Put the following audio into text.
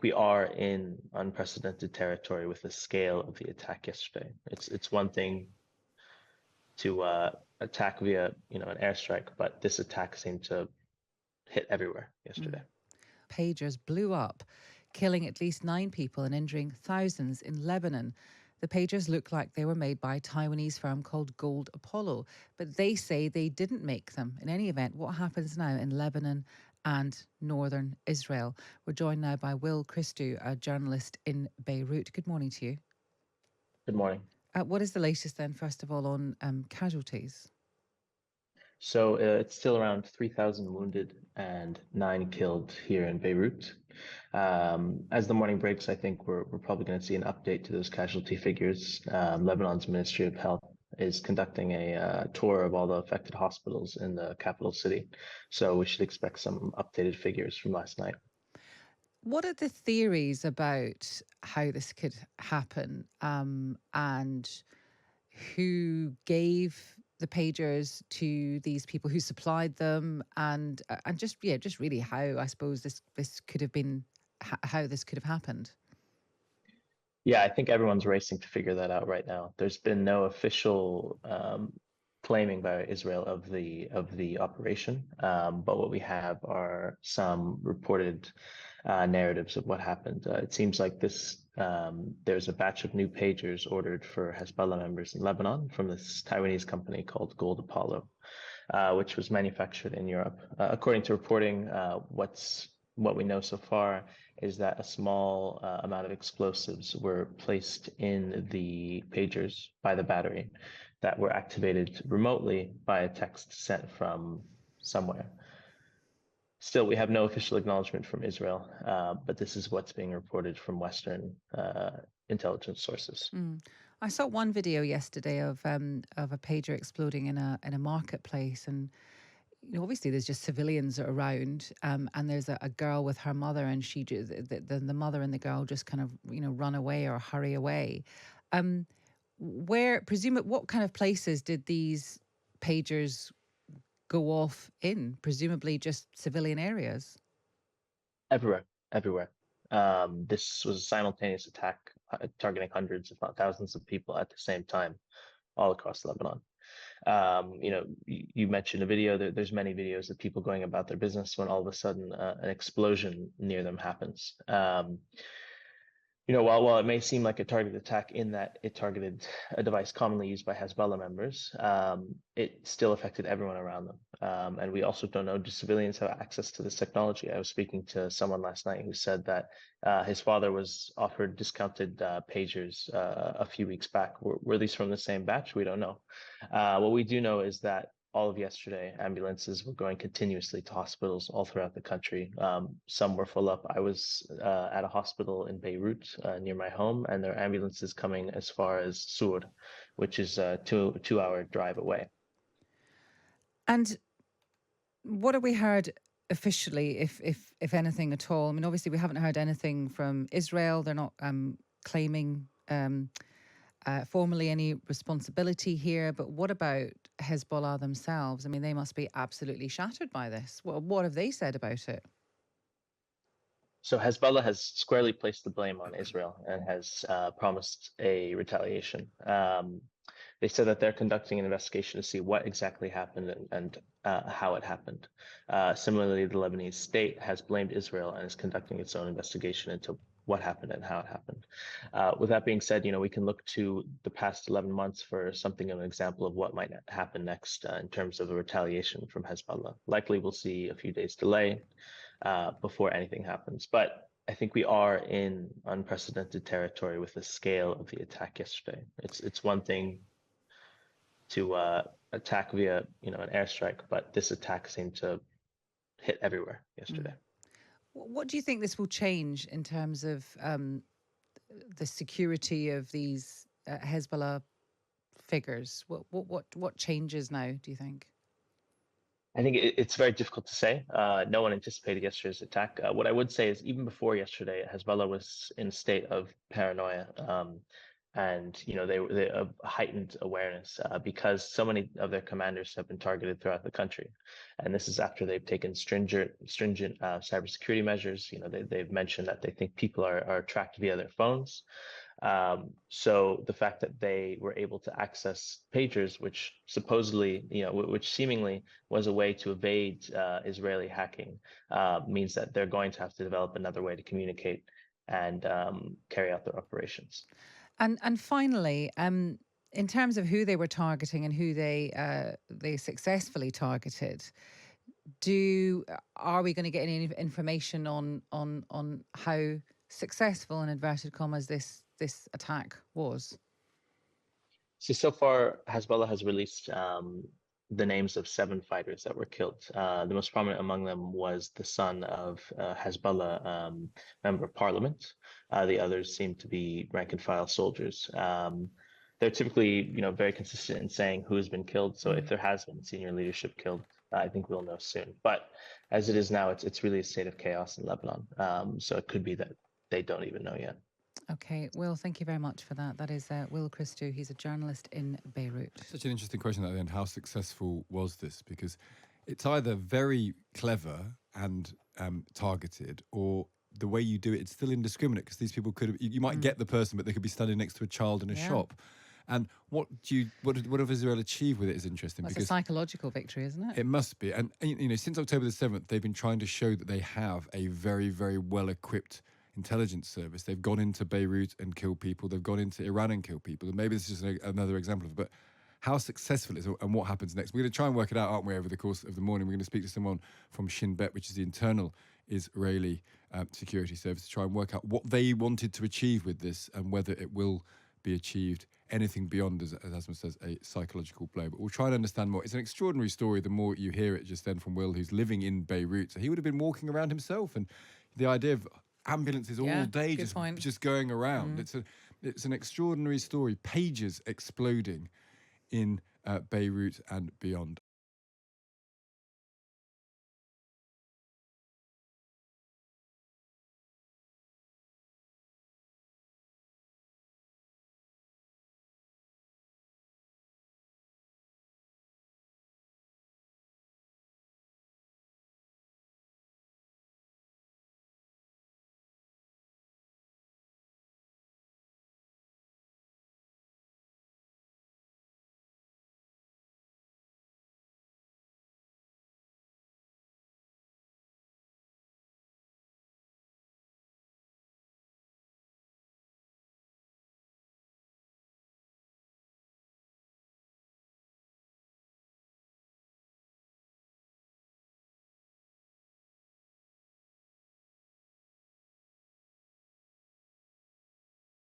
we are in unprecedented territory with the scale of the attack yesterday. It's one thing to attack via, an airstrike, but this attack seemed to hit everywhere yesterday. Pagers blew up, killing at least 9 people and injuring thousands in Lebanon. The pagers look like they were made by a Taiwanese firm called Gold Apollo, but they say they didn't make them. In any event, what happens now in Lebanon and northern Israel? We're joined now by Will Christou, a journalist in Beirut. Good morning to you. Good morning. What is the latest then, first of all, on casualties? So it's still around 3,000 wounded and 9 killed here in Beirut. As the morning breaks, I think we're probably going to see an update to those casualty figures. Lebanon's Ministry of Health is conducting a tour of all the affected hospitals in the capital city. So we should expect some updated figures from last night. What are the theories about how this could happen, and who gave the pagers to these people, who supplied them, and just really how, I suppose, this could have been, how this could have happened? Yeah, I think everyone's racing to figure that out right now. There's been no official claiming by Israel of the operation, but what we have are some reported narratives of what happened. It seems like there's a batch of new pagers ordered for Hezbollah members in Lebanon from this Taiwanese company called Gold Apollo, which was manufactured in Europe. According to reporting, what we know so far is that a small amount of explosives were placed in the pagers by the battery that were activated remotely by a text sent from somewhere. Still, we have no official acknowledgement from Israel, but this is what's being reported from Western intelligence sources. I saw one video yesterday of a pager exploding in a marketplace, and obviously there's just civilians around, and there's a girl with her mother, and the mother and the girl just kind of run away or hurry away. What kind of places did these pagers go off in? Presumably just civilian areas. Everywhere, everywhere. This was a simultaneous attack targeting hundreds, if not thousands, of people at the same time, all across Lebanon. You mentioned a video. There's many videos of people going about their business when all of a sudden an explosion near them happens. While it may seem like a targeted attack in that it targeted a device commonly used by Hezbollah members, it still affected everyone around them. And we also don't know, do civilians have access to this technology? I was speaking to someone last night who said that his father was offered discounted pagers a few weeks back. Were these from the same batch? We don't know. What we do know is that all of yesterday, ambulances were going continuously to hospitals all throughout the country. Some were full up. I was at a hospital in Beirut near my home, and there are ambulances coming as far as Sur, which is a two-hour drive away. And what have we heard officially, if anything at all? I mean, obviously we haven't heard anything from Israel. They're not claiming formally any responsibility here, but what about Hezbollah themselves? I mean, they must be absolutely shattered by this. What have they said about it? So Hezbollah has squarely placed the blame on Israel and has promised a retaliation. They said that they're conducting an investigation to see what exactly happened and how it happened. Similarly, the Lebanese state has blamed Israel and is conducting its own investigation into what happened and how it happened. With that being said, we can look to the past 11 months for something of an example of what might happen next in terms of a retaliation from Hezbollah. Likely we'll see a few days delay before anything happens. But I think we are in unprecedented territory with the scale of the attack yesterday. It's one thing to attack via an airstrike, but this attack seemed to hit everywhere yesterday. What do you think this will change in terms of the security of these Hezbollah figures? What changes now, do you think? I think it's very difficult to say. No one anticipated yesterday's attack. What I would say is even before yesterday, Hezbollah was in a state of paranoia. and they heightened awareness because so many of their commanders have been targeted throughout the country, and this is after they've taken stringent cybersecurity measures. They've mentioned that they think people are tracked via their phones. So the fact that they were able to access pagers, which supposedly, which seemingly was a way to evade Israeli hacking, means that they're going to have to develop another way to communicate and carry out their operations. And finally, in terms of who they were targeting and who they successfully targeted, are we going to get any information on how successful, in inverted commas, this attack was? So far, Hezbollah has released the names of 7 fighters that were killed. The most prominent among them was the son of Hezbollah member of parliament. The others seem to be rank and file soldiers. They're typically, very consistent in saying who has been killed. So if there has been senior leadership killed, I think we'll know soon. But as it is now, it's really a state of chaos in Lebanon. So it could be that they don't even know yet. Okay, Will, thank you very much for that. That is Will Christou. He's a journalist in Beirut. Such an interesting question at the end. How successful was this? Because it's either very clever and targeted, or the way you do it, it's still indiscriminate, because these people you might get the person, but they could be standing next to a child in a shop. And what have Israel achieved with it is interesting. Well, it's a psychological victory, isn't it? It must be. And since October the 7th, they've been trying to show that they have a very, very well-equipped intelligence service. They've gone into Beirut and killed people. They've gone into Iran and killed people. And maybe this is just another example of it. But how successful it is and what happens next, we're going to try and work it out, aren't we, over the course of the morning. We're going to speak to someone from Shin Bet, which is the internal Israeli security service, to try and work out what they wanted to achieve with this and whether it will be achieved anything beyond, as Asma says, a psychological blow. But we'll try and understand more. It's an extraordinary story the more you hear it just then from Will, who's living in Beirut. So he would have been walking around himself, and the idea of ambulances all day just going around. It's an extraordinary story. Pages exploding in Beirut and beyond.